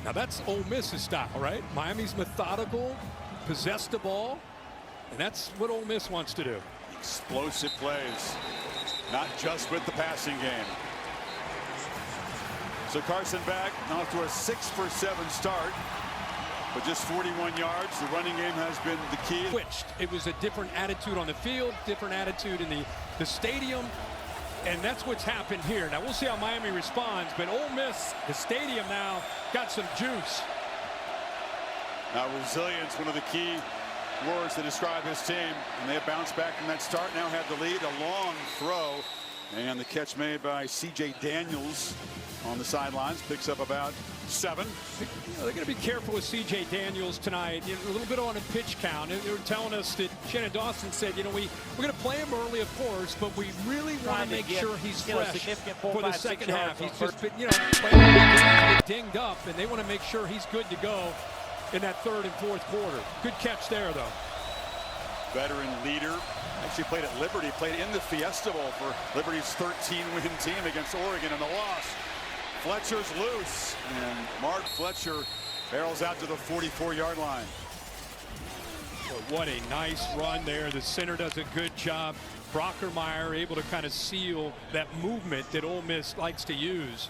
Now that's Ole Miss's style, right? Miami's methodical, possess the ball, and that's what Ole Miss wants to do. Explosive plays, not just with the passing game. So Carson back off to a 6-for-7 start, but just 41 yards. The running game has been the key. Switched. It was a different attitude on the field, different attitude in the stadium, and that's what's happened here. Now we'll see how Miami responds, but Ole Miss, the stadium now got some juice. Now resilience, one of the key words to describe his team, and they have bounced back from that start. Now have the lead, a long throw, and the catch made by C.J. Daniels on the sidelines, picks up about 7. You know, they're going to be careful with C.J. Daniels tonight. A little bit on a pitch count. They were telling us that Shannon Dawson said, you know, we're going to play him early, of course, but we really want to make sure he's fresh for the second half. He's just been, you know, playing get dinged up, and they want to make sure he's good to go in that third and fourth quarter. Good catch there, though. Veteran leader. Actually played at Liberty, played in the Fiesta Bowl for Liberty's 13-win team against Oregon in the loss. Fletcher's loose, and Mark Fletcher barrels out to the 44-yard line. Well, what a nice run there. The center does a good job. Brockermeyer able to kind of seal that movement that Ole Miss likes to use.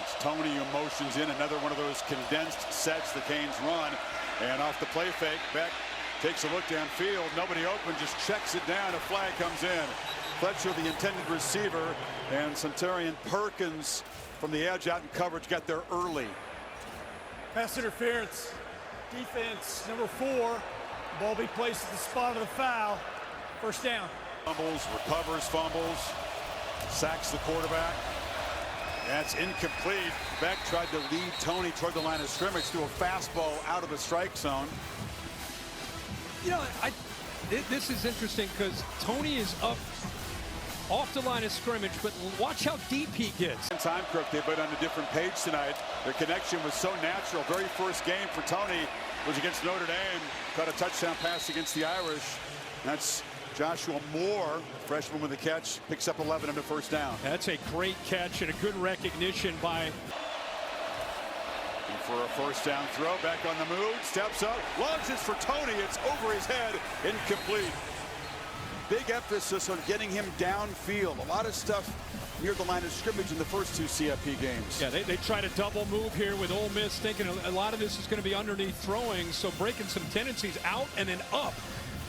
It's Tony who motions in, another one of those condensed sets the Canes run. And off the play fake, Beck takes a look downfield. Nobody open, just checks it down. A flag comes in. Fletcher, the intended receiver, and Centurion Perkins from the edge out in coverage got there early. Pass interference. Defense number 4. The ball be placed at the spot of the foul. First down. Fumbles, recovers fumbles, sacks the quarterback. That's incomplete. Beck tried to lead Tony toward the line of scrimmage through a fastball out of the strike zone. You know, this is interesting because Tony is up off the line of scrimmage, but watch how deep he gets. Time Crook, they've been on a different page tonight. Their connection was so natural. Very first game for Tony was against Notre Dame. Caught a touchdown pass against the Irish. That's Joshua Moore, freshman with the catch, picks up 11 on the first down. That's a great catch and a good recognition by. And for a first down throw, back on the move, steps up, launches for Tony. It's over his head, incomplete. Big emphasis on getting him downfield. A lot of stuff near the line of scrimmage in the first 2 CFP games. Yeah, they try to double move here with Ole Miss, thinking a lot of this is going to be underneath throwing, so breaking some tendencies out and then up.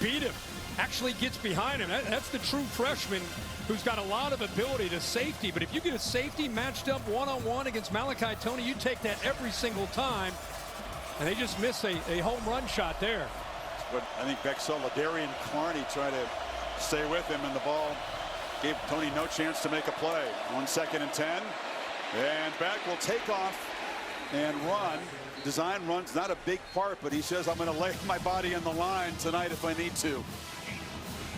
Beat him. Actually gets behind him. That's the true freshman who's got a lot of ability to safety. But if you get a safety matched up one-on-one against Malachi Tony, you take that every single time. And they just miss a home run shot there. But I think Beck saw Ladarian Carney try to stay with him, and the ball gave Tony no chance to make a play. 1 second and 10. And Beck will take off and run. Design run's not a big part, but he says, I'm going to lay my body on the line tonight if I need to.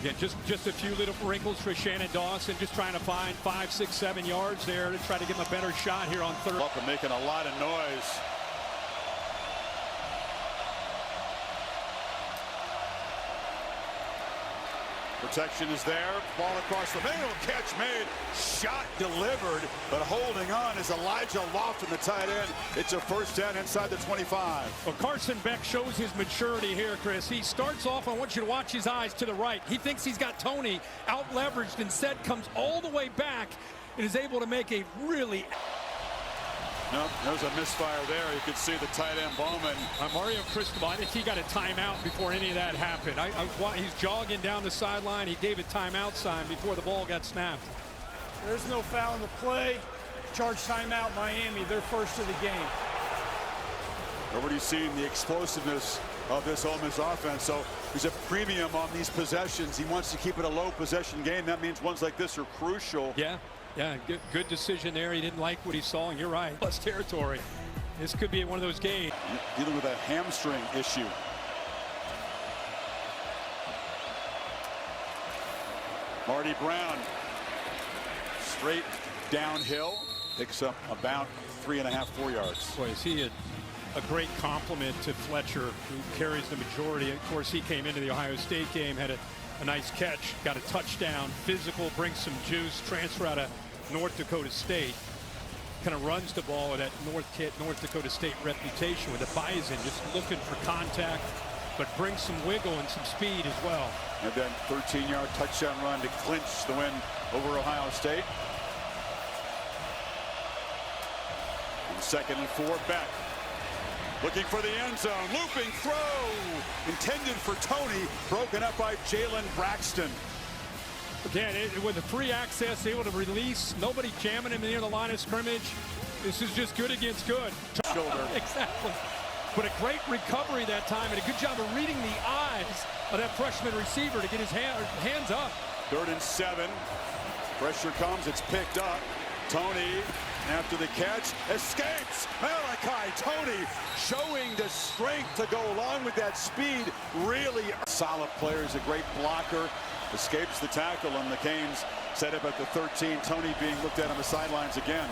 Yeah, just a few little wrinkles for Shannon Dawson, just trying to find 5, 6, 7 yards there to try to give him a better shot here on third. Up and making a lot of noise. Protection is there. Ball across the middle. Catch made. Shot delivered. But holding on is Elijah Lofton, the tight end. It's a first down inside the 25. Well, Carson Beck shows his maturity here, Chris. He starts off, I want you to watch his eyes to the right. He thinks he's got Tony out leveraged. Instead, comes all the way back and is able to make a really. No, there's a misfire there. You could see the tight end Bowman. Mario Cristobal, I think he got a timeout before any of that happened. He's jogging down the sideline. He gave a timeout sign before the ball got snapped. There's no foul in the play. Charge timeout Miami. They're first of the game. Nobody's seen the explosiveness of this Ole Miss offense. So there's a premium on these possessions. He wants to keep it a low possession game. That means ones like this are crucial. Yeah, good decision there. He didn't like what he saw, and you're right. Plus territory. This could be one of those games. Dealing with a hamstring issue. Marty Brown, straight downhill, picks up about 3.5, 4 yards. Boy, is he a great compliment to Fletcher, who carries the majority. Of course, he came into the Ohio State game, had a nice catch, got a touchdown, physical, brings some juice, transfer out of North Dakota State. Kind of runs the ball with that North Dakota State reputation with the Bison, just looking for contact, but brings some wiggle and some speed as well. And then 13-yard touchdown run to clinch the win over Ohio State. And 2nd and 4, Beck. Looking for the end zone, looping throw, intended for Tony, broken up by Jalen Braxton. Again, with the free access, able to release, nobody jamming him near the line of scrimmage. This is just good against good. Shoulder. Exactly. But a great recovery that time, and a good job of reading the eyes of that freshman receiver to get his hands up. 3rd and 7. Pressure comes, it's picked up. Tony, after the catch, escapes. Malachi Tony showing the strength to go along with that speed. Really solid player. He's a great blocker. Escapes the tackle, and the Canes set up at the 13. Tony being looked at on the sidelines again.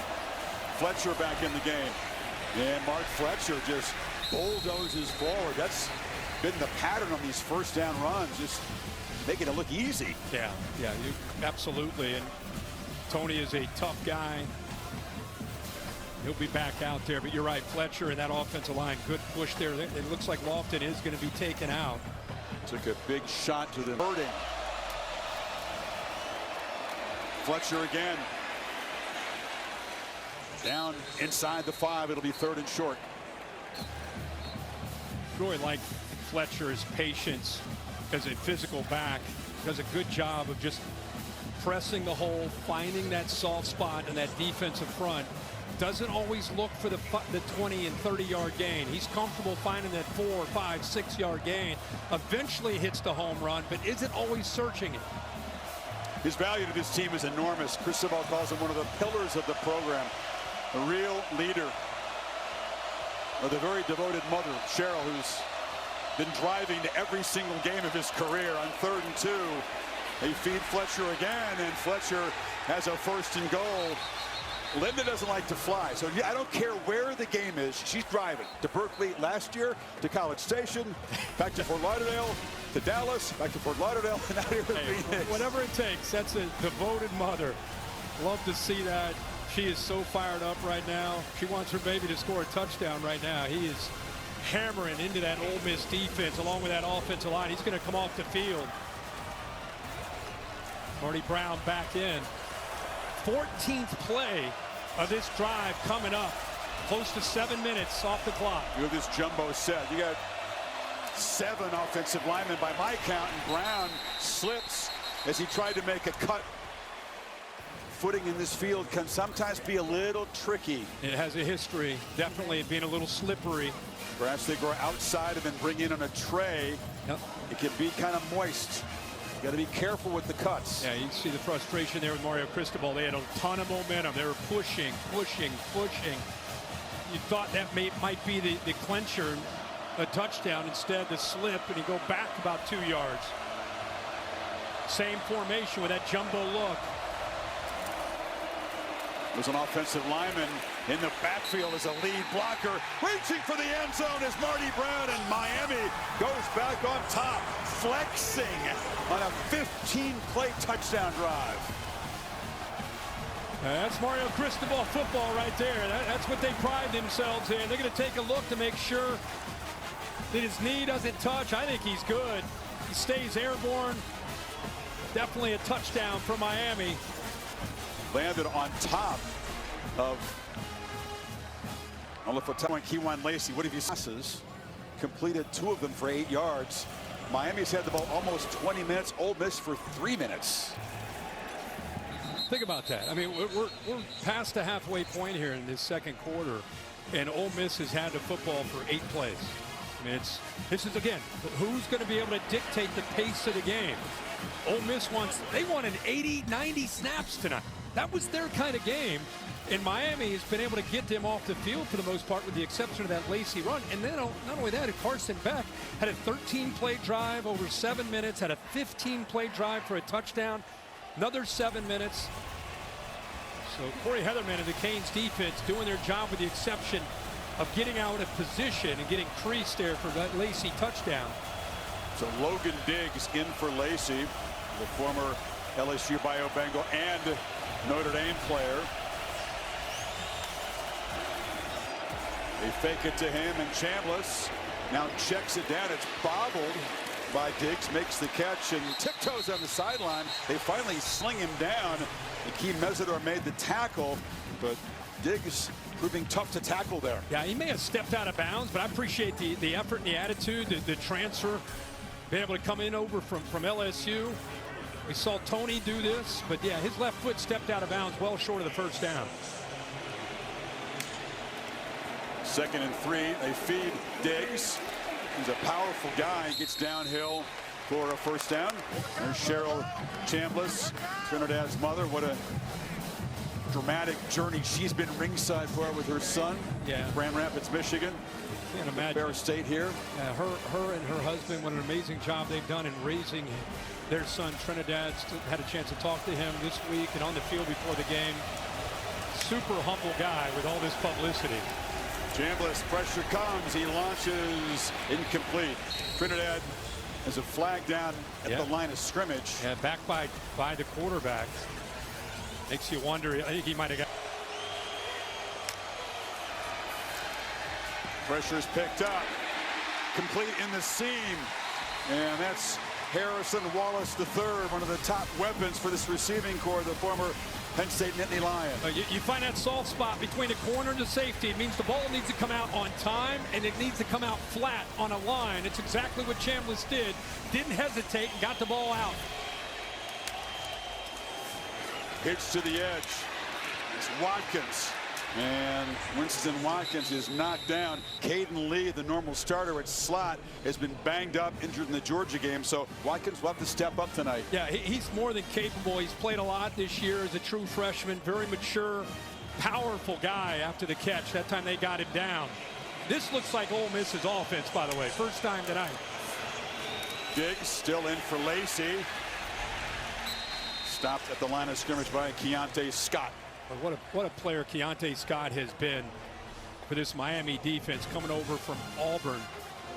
Fletcher back in the game. And Mark Fletcher just bulldozes forward. That's been the pattern on these first down runs, just making it look easy. Yeah, absolutely. And Tony is a tough guy. He'll be back out there, but you're right, Fletcher and that offensive line, good push there. It looks like Lofton is going to be taken out. Took a big shot to the hurting. Fletcher again. Down inside the 5. It'll be 3rd and short. Really like Fletcher's patience as a physical back. Does a good job of just pressing the hole, finding that soft spot in that defensive front. Doesn't always look for the 20 and 30-yard gain. He's comfortable finding that 4, 5, 6-yard gain. Eventually hits the home run, but isn't always searching it. His value to this team is enormous. Cristobal calls him one of the pillars of the program. A real leader. With a very devoted mother, Cheryl, who's been driving to every single game of his career. On 3rd and 2, they feed Fletcher again, and Fletcher has a 1st and goal. Linda doesn't like to fly, so I don't care where the game is. She's driving to Berkeley last year, to College Station, back to Fort Lauderdale, to Dallas, back to Fort Lauderdale, and out here in Phoenix. Whatever it takes. That's a devoted mother. Love to see that. She is so fired up right now. She wants her baby to score a touchdown right now. He is hammering into that Ole Miss defense along with that offensive line. He's going to come off the field. Marty Brown back in. 14th play of this drive coming up. Close to 7 minutes off the clock. You have this jumbo set. You got 7 offensive linemen by my count, and Brown slips as he tried to make a cut. Footing in this field can sometimes be a little tricky. It has a history, definitely being a little slippery. Perhaps they go outside and then bring in on a tray. Yep. It can be kind of moist. Got to be careful with the cuts. Yeah, you see the frustration there with Mario Cristobal. They had a ton of momentum. They were pushing. You thought that might be the clincher, a touchdown. Instead, the slip, and you go back about 2 yards. Same formation with that jumbo look. There's an offensive lineman in the backfield as a lead blocker. Reaching for the end zone is Marty Brown, and Miami goes back on top, flexing on a 15-play touchdown drive. That's Mario Cristobal football right there. That's what they pride themselves in. They're going to take a look to make sure that his knee doesn't touch. I think he's good. He stays airborne. Definitely a touchdown for Miami. Landed on top of Olafatu and Kewan Lacey. What have you passes? Completed 2 of them for 8 yards. Miami's had the ball almost 20 minutes. Ole Miss for 3 minutes. Think about that. I mean, we're past the halfway point here in this second quarter, and Ole Miss has had the football for 8 plays. I mean, this is, again, who's going to be able to dictate the pace of the game? Ole Miss they wanted 80, 90 snaps tonight. That was their kind of game, and Miami has been able to get them off the field for the most part, with the exception of that Lacey run. And then not only that, Carson Beck had a 13-play drive over 7 minutes, had a 15-play drive for a touchdown, another 7 minutes. So Corey Heatherman and the Canes defense doing their job, with the exception of getting out of position and getting creased there for that Lacey touchdown. So Logan Diggs in for Lacey, the former LSU Bio Bengal and Notre Dame player. They fake it to him, and Chambliss now checks it down. It's bobbled by Diggs, makes the catch and tiptoes on the sideline. They finally sling him down. Akeem Mesidor made the tackle, but Diggs proving tough to tackle there. Yeah, he may have stepped out of bounds, but I appreciate the effort and the attitude, the transfer, being able to come in over from LSU. We saw Tony do this, but yeah, his left foot stepped out of bounds well short of the first down. 2nd and 3. They feed Diggs. He's a powerful guy. He gets downhill for a first down. There's Cheryl Chambliss, Trinidad's mother. What a dramatic journey she's been ringside for with her son. Yeah. Grand Rapids, Michigan. Can't imagine. Bear State here. Her and her husband, what an amazing job they've done in raising their son. Trinidad's had a chance to talk to him this week and on the field before the game. Super humble guy with all this publicity. Chambliss, pressure comes. He launches incomplete. Trinidad has a flag down at the line of scrimmage. Yeah, back by the quarterback. Makes you wonder. I think he might have got. Pressure's picked up. Complete in the seam. And that's Harrison Wallace III, one of the top weapons for this receiving corps, the former Penn State Nittany Lion. You find that soft spot between the corner and the safety. It means the ball needs to come out on time, and it needs to come out flat on a line. It's exactly what Chambliss did. Didn't hesitate and got the ball out. Pitch to the edge. It's Watkins. And Winston Watkins is knocked down. Caden Lee, the normal starter at slot, has been banged up, injured in the Georgia game. So Watkins will have to step up tonight. Yeah, he's more than capable. He's played a lot this year as a true freshman. Very mature, powerful guy after the catch. That time they got him down. This looks like Ole Miss's offense, by the way. First time tonight. Diggs still in for Lacey. Stopped at the line of scrimmage by Keontae Scott. What a player Keontae Scott has been for this Miami defense, coming over from Auburn.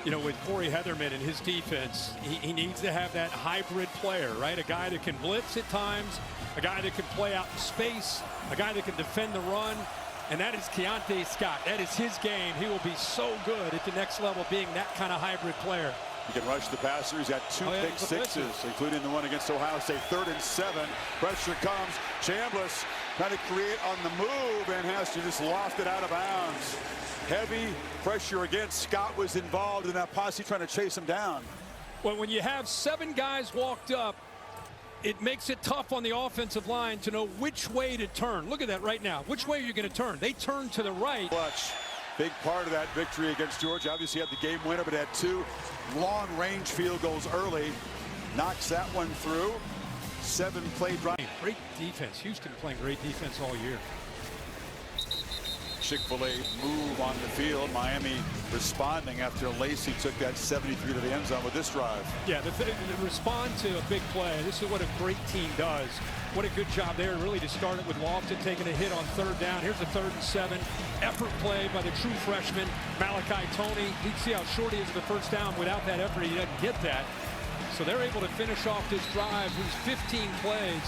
You know, with Corey Heatherman and his defense, he needs to have that hybrid player, right? A guy that can blitz at times, a guy that can play out in space, a guy that can defend the run, and that is Keontae Scott. That is his game. He will be so good at the next level, being that kind of hybrid player. He can rush the passer. He's got two pick sixes, including the one against Ohio State. 3rd and 7. Pressure comes. Chambliss trying to create on the move and has to just loft it out of bounds. Heavy pressure again. Scott was involved in that posse trying to chase him down. Well, when you have 7 guys walked up, it makes it tough on the offensive line to know which way to turn. Look at that right now. Which way are you going to turn? They turn to the right. Clutch. Big part of that victory against Georgia. Obviously had the game winner, but had 2 long-range field goals early. Knocks that one through. 7-play drive. Great defense. Houston playing great defense all year. Chick-fil-A move on the field. Miami responding after Lacey took that 73 to the end zone with this drive. Yeah, the respond to a big play. This is what a great team does. What a good job there, really, to start it with Lofton taking a hit on 3rd down. Here's a 3rd and 7. Effort play by the true freshman, Malachi Tony. You can see how short he is the first down. Without that effort, he doesn't get that. So they're able to finish off this drive, who's 15 plays,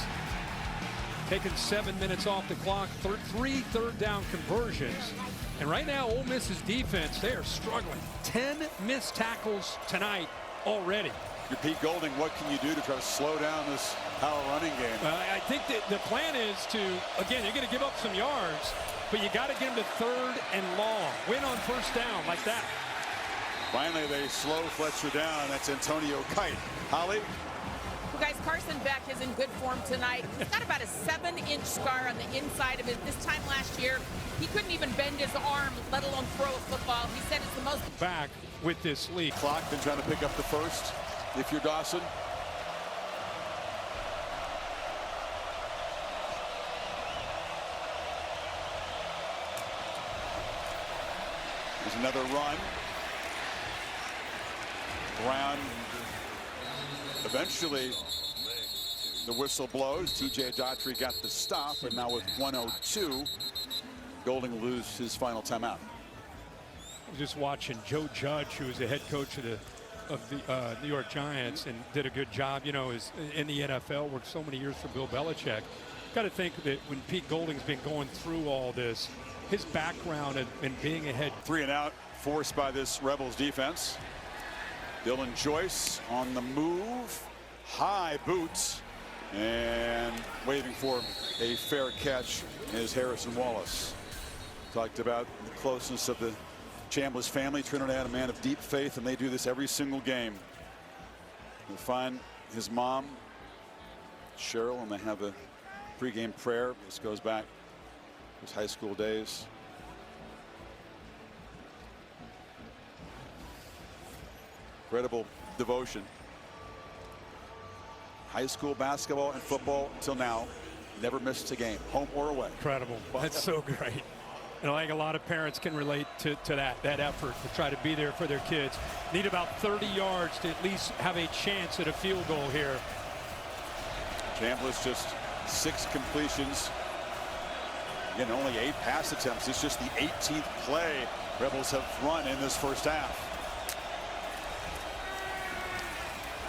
taking 7 minutes off the clock, 3 third-down conversions. And right now, Ole Miss's defense, they are struggling. 10 missed tackles tonight already. You're Pete Golding. What can you do to try to slow down this power running game? I think that the plan is to, again, you're going to give up some yards, but you got to get them to 3rd and long. Win on 1st down like that. Finally, they slow Fletcher down. That's Antonio Kite. Holly? Well, guys, Carson Beck is in good form tonight. He's got about a 7-inch scar on the inside of it. This time last year, he couldn't even bend his arm, let alone throw a football. He said it's the most. Back with this lead. Clock been trying to pick up the first. If you're Dawson. There's another run. Brown eventually the whistle blows. TJ Daughtry got the stop, and now with 1:02, Golding will lose his final timeout. I was just watching Joe Judge, who was the head coach of the of the New York Giants and did a good job, you know, is in the NFL, worked so many years for Bill Belichick. Got to think that when Pete Golding's been going through all this, his background in being a head. 3 and out forced by this Rebels defense. Dylan Joyce on the move, high boots, and waiting for a fair catch is Harrison Wallace. Talked about the closeness of the Chambliss family. Trinidad, a man of deep faith, and they do this every single game. You'll find his mom, Cheryl, and they have a pregame prayer. This goes back to his high school days. Incredible devotion. High school basketball and football until now, never missed a game, home or away. Incredible. That's so great. And I think a lot of parents can relate to that effort to try to be there for their kids. Need about 30 yards to at least have a chance at a field goal here. Chambliss just 6 completions. Again, only 8 pass attempts. It's just the 18th play Rebels have run in this first half.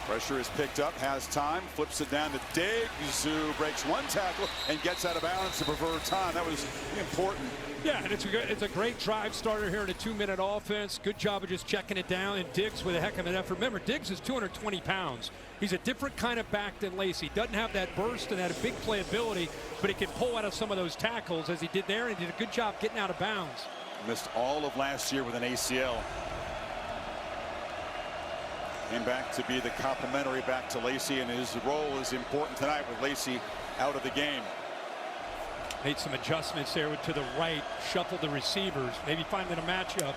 Pressure is picked up, has time, flips it down to Diggs, who breaks 1 tackle and gets out of bounds to preserve time. That was important. Yeah, and it's a great drive starter here in a 2-minute offense. Good job of just checking it down, and Diggs with a heck of an effort. Remember, Diggs is 220 pounds. He's a different kind of back than Lacey. Doesn't have that burst and that big playability, but he can pull out of some of those tackles as he did there, and did a good job getting out of bounds. Missed all of last year with an ACL. Came back to be the complimentary back to Lacey, and his role is important tonight with Lacey out of the game. Made some adjustments there to the right, shuffled the receivers, maybe finding a matchup.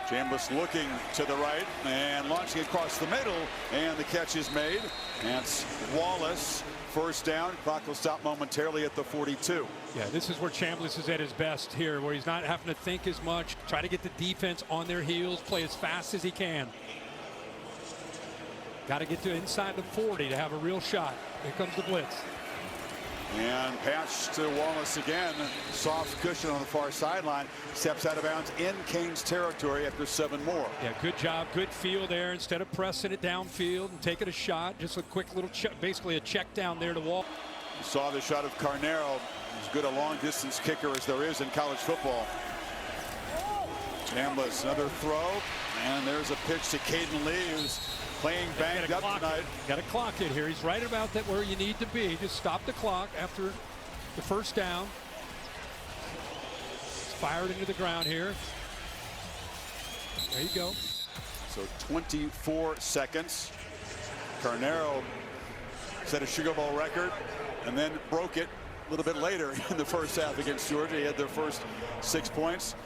Chambliss looking to the right and launching across the middle, and the catch is made. That's Wallace. First down. Clock will stop momentarily at the 42. Yeah, this is where Chambliss is at his best here, where he's not having to think as much, try to get the defense on their heels, play as fast as he can. Got to get to inside the 40 to have a real shot. Here comes the blitz. And pass to Wallace again. Soft cushion on the far sideline. Steps out of bounds in Canes territory after 7 more. Yeah, good job. Good feel there. Instead of pressing it downfield and taking a shot, just a quick little check, basically a check down there to Wall. You saw the shot of Carnero. As good a long distance kicker as there is in college football. Chambliss, another throw. And there's a pitch to Caden Lee, who's playing banged up tonight. Got to clock it here. He's right about that where you need to be. Just stop the clock after the first down. It's fired into the ground here. There you go. So 24 seconds. Carnero set a Sugar Bowl record and then broke it a little bit later in the first half against Georgia. He had their first 6 points.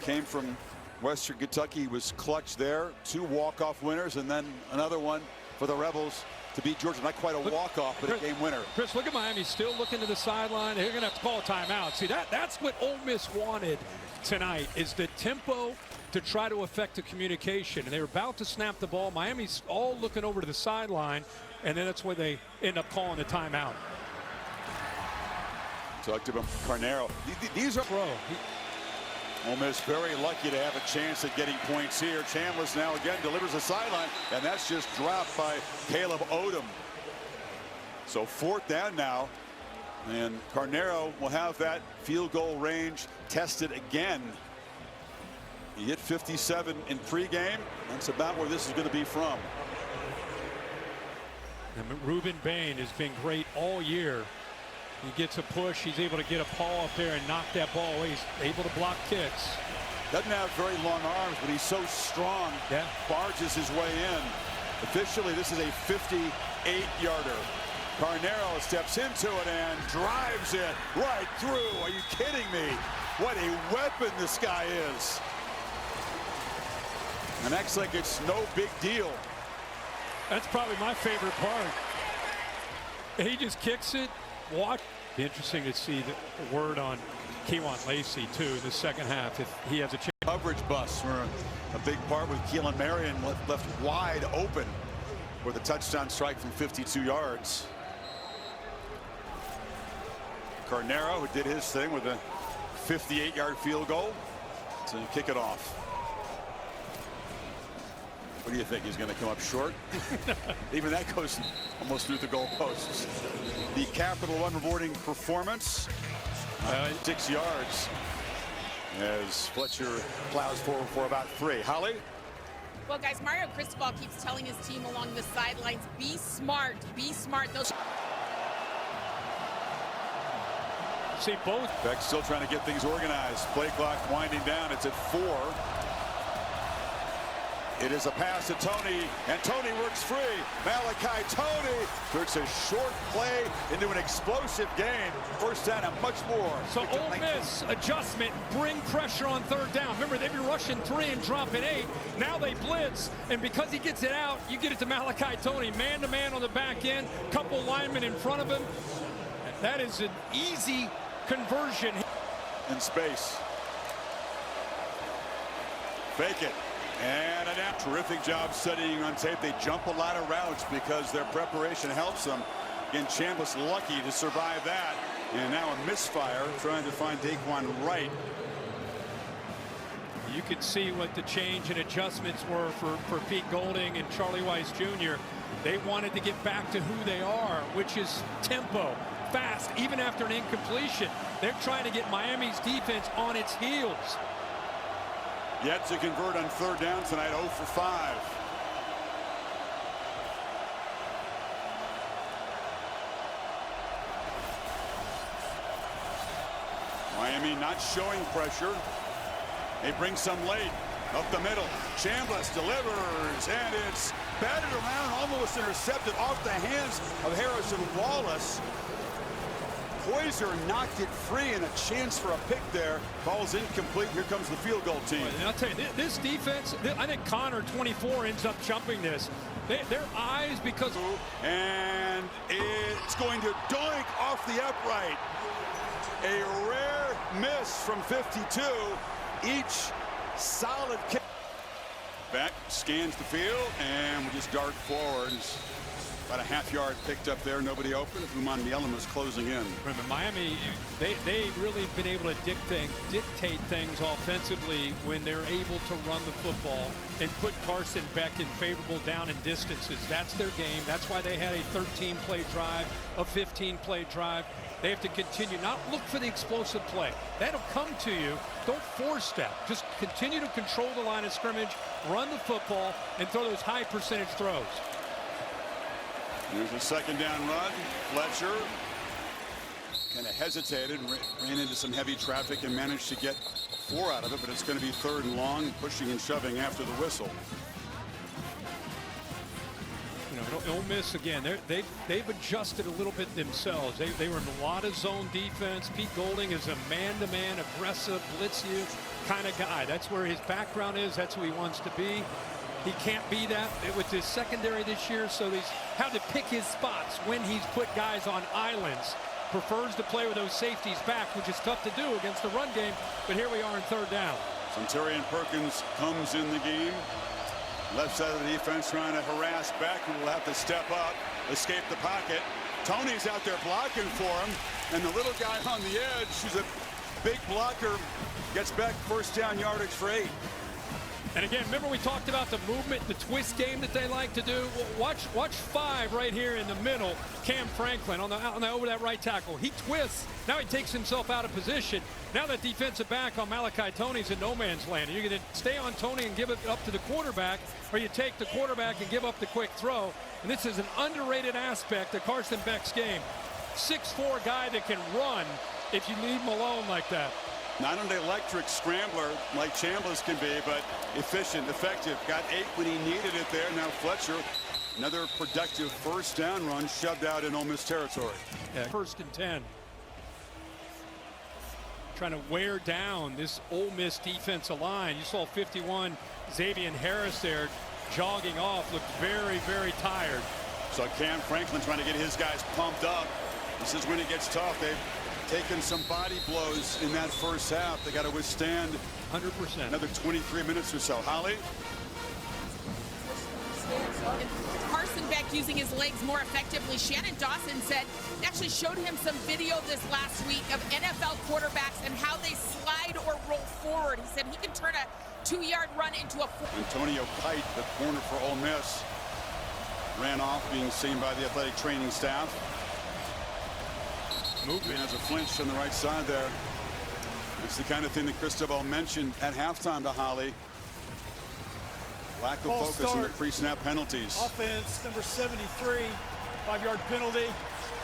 Came from Western Kentucky. He was clutch there. 2 walk-off winners, and then another one for the Rebels to beat Georgia. Not quite a walk-off, but a game winner. Chris, look at Miami still looking to the sideline. They're going to have to call a timeout. See, that's what Ole Miss wanted tonight, is the tempo to try to affect the communication. And they were about to snap the ball. Miami's all looking over to the sideline, and then that's where they end up calling the timeout. Talked about Carnero. These are Ole Miss very lucky to have a chance at getting points here. Chambliss now again delivers a sideline, and that's just dropped by Caleb Odom. So 4th down now, and Carnero will have that field goal range tested again. He hit 57 in pregame. That's about where this is going to be from. And Ruben Bain has been great all year. He gets a push. He's able to get a paw up there and knock that ball away. He's able to block kicks. Doesn't have very long arms, but he's so strong. Yeah. Barges his way in. Officially, this is a 58-yarder. Carnero steps into it and drives it right through. Are you kidding me? What a weapon this guy is. And acts like it's no big deal. That's probably my favorite part. He just kicks it. Watch. Be interesting to see the word on Keelan Lacey too in the second half if he has a chance. Coverage bust for a big part with Keelan Marion left wide open with a touchdown strike from 52 yards. Carnero, who did his thing with a 58-yard field goal to kick it off. What do you think? He's going to come up short? Even that goes almost through the goalposts. The Capital One rewarding performance. 6 yards as Fletcher plows forward for about 3. Holly? Well, guys, Mario Cristobal keeps telling his team along the sidelines, be smart, be smart. Those See both. Beck still trying to get things organized. Play clock winding down. It's at 4. It is a pass to Tony, and Tony works free. Malachi Tony turns a short play into an explosive game. First down and much more. So Ole Miss adjustment, bring pressure on 3rd down. Remember, they've been rushing 3 and dropping 8. Now they blitz, and because he gets it out, you get it to Malachi Tony. Man-to-man on the back end, couple linemen in front of him. That is an easy conversion. In space. Fake it. And a terrific job studying on tape. They jump a lot of routes because their preparation helps them. Again, Chambliss lucky to survive that. And now a misfire trying to find Daquan Wright. You could see what the change and adjustments were for Pete Golding and Charlie Weiss Jr. They wanted to get back to who they are, which is tempo, fast, even after an incompletion. They're trying to get Miami's defense on its heels. Yet to convert on 3rd down tonight, 0 for 5. Miami not showing pressure. They bring some late. Up the middle. Chambliss delivers, and it's batted around, almost intercepted off the hands of Harrison Wallace. Poiser knocked it free, and a chance for a pick there. Ball's incomplete. Here comes the field goal team. And I'll tell you, this defense, I think Connor 24 ends up jumping this. Their eyes, because... And it's going to doink off the upright. A rare miss from 52. Each solid kick. Beck scans the field, and we just dart forward. About a half-yard picked up there, nobody open. Uman Mielem is closing in. Remember, Miami, they've really been able to dictate things offensively when they're able to run the football and put Carson Beck in favorable down and distances. That's their game. That's why they had a 13-play drive, a 15-play drive. They have to continue, not look for the explosive play. That'll come to you. Don't force that. Just continue to control the line of scrimmage, run the football, and throw those high-percentage throws. Here's a 2nd down run. Fletcher kind of hesitated, ran into some heavy traffic and managed to get 4 out of it, but it's going to be 3rd and long, pushing and shoving after the whistle. You know, Ole Miss, again, they've adjusted a little bit themselves. They were in a lot of zone defense. Pete Golding is a man-to-man, aggressive, blitz you kind of guy. That's where his background is. That's who he wants to be. He can't be that with his secondary this year, so he's had to pick his spots when he's put guys on islands. Prefers to play with those safeties back, which is tough to do against the run game, but here we are in 3rd down. Centurion Perkins comes in the game. Left side of the defense trying to harass Beck, who will have to step up, escape the pocket. Tony's out there blocking for him, and the little guy on the edge, who's a big blocker, gets back 1st down yardage for 8. And again, remember we talked about the movement, the twist game that they like to do? Watch 5 right here in the middle. Cam Franklin on the over that right tackle. He twists. Now he takes himself out of position. Now that defensive back on Malachi Tony's in no man's land. You're going to stay on Tony and give it up to the quarterback, or you take the quarterback and give up the quick throw. And this is an underrated aspect of Carson Beck's game. 6'4" guy that can run if you leave him alone like that. Not an electric scrambler like Chambliss can be, but efficient, effective. Got 8 when he needed it there. Now Fletcher, another productive 1st down run shoved out in Ole Miss territory. Yeah, 1st and 10. Trying to wear down this Ole Miss defensive line. You saw 51 Xavier Harris there jogging off. Looked very, very tired. So Cam Franklin trying to get his guys pumped up. This is when it gets tough. They've taken some body blows in that 1st half. They got to withstand 100%. Another 23 minutes or so. Holly? Carson Beck using his legs more effectively. Shannon Dawson said, actually showed him some video this last week of NFL quarterbacks and how they slide or roll forward. He said he can turn a 2-yard run into a Antonio Kite, the corner for Ole Miss, ran off, being seen by the athletic training staff. Movement has a flinch on the right side there. It's the kind of thing that Cristobal mentioned at halftime to Holly. Lack of focus on the pre-snap penalties. Offense, number 73, 5-yard penalty,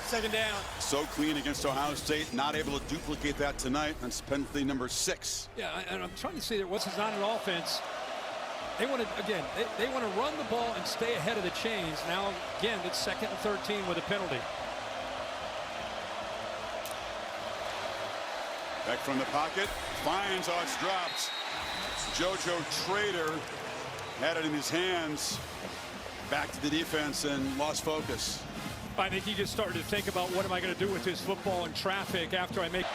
2nd down. So clean against Ohio State, not able to duplicate that tonight. That's penalty number 6. Yeah, and I'm trying to say that what's not an offense. They want to, again, they want to run the ball and stay ahead of the chains. Now, again, it's 2nd and 13 with a penalty. Back from the pocket, finds, it's dropped. JoJo Trader had it in his hands. Back to the defense and lost focus. I think he just started to think about what am I going to do with this football in traffic after I make.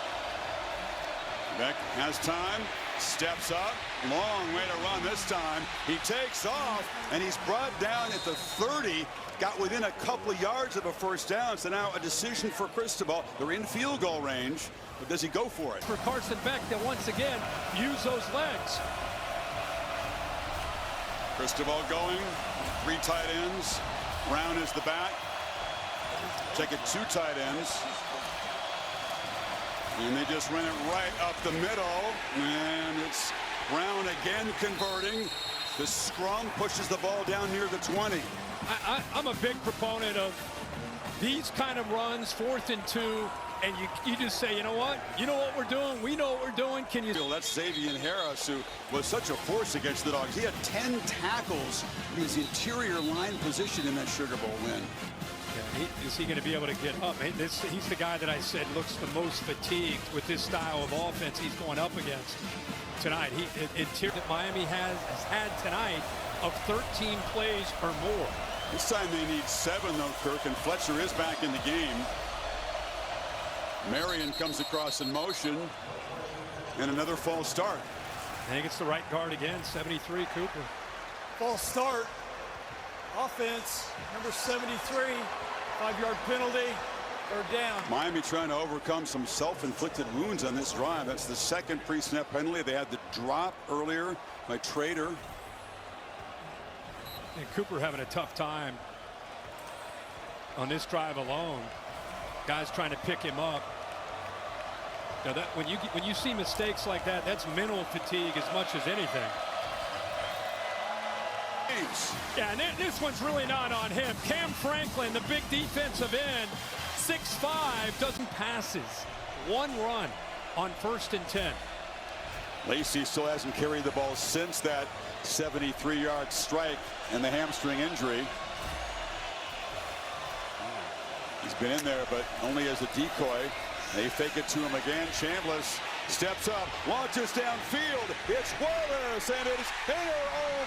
Beck has time, steps up, long way to run this time. He takes off, and he's brought down at the 30, got within a couple of yards of a 1st down. So now a decision for Cristobal. They're in field goal range, but does he go for it? For Carson Beck to once again use those legs. Cristobal going, 3 tight ends. Brown is the back. Check it, 2 tight ends. And they just run it right up the middle. And it's Brown again converting. The scrum pushes the ball down near the 20. I'm a big proponent of these kind of runs, 4th and 2. And you just say, you know what we're doing. We know what we're doing. Can you? That's Xavier Harris, who was such a force against the Dogs. He had 10 tackles in his interior line position in that Sugar Bowl win. Yeah, is he going to be able to get up? He's the guy that I said looks the most fatigued with this style of offense he's going up against tonight. Interior that Miami has had tonight of 13 plays or more. This time they need 7, though, Kirk, and Fletcher is back in the game. Marion comes across in motion, and another false start. I think it's the right guard again, 73, Cooper. False start. Offense, number 73, 5-yard penalty, 3rd down. Miami trying to overcome some self-inflicted wounds on this drive. That's the 2nd pre-snap penalty. They had the drop earlier by Trader. And Cooper having a tough time on this drive alone. Guys trying to pick him up. Now that when you see mistakes like that, that's mental fatigue as much as anything. Yeah, and this one's really not on him. Cam Franklin, the big defensive end, 6'5", doesn't passes. 1 run on 1st and 10. Lacey still hasn't carried the ball since that 73-yard strike and the hamstring injury. He's been in there, but only as a decoy. They fake it to him again. Chambliss steps up, launches downfield. It's Wallace, and it's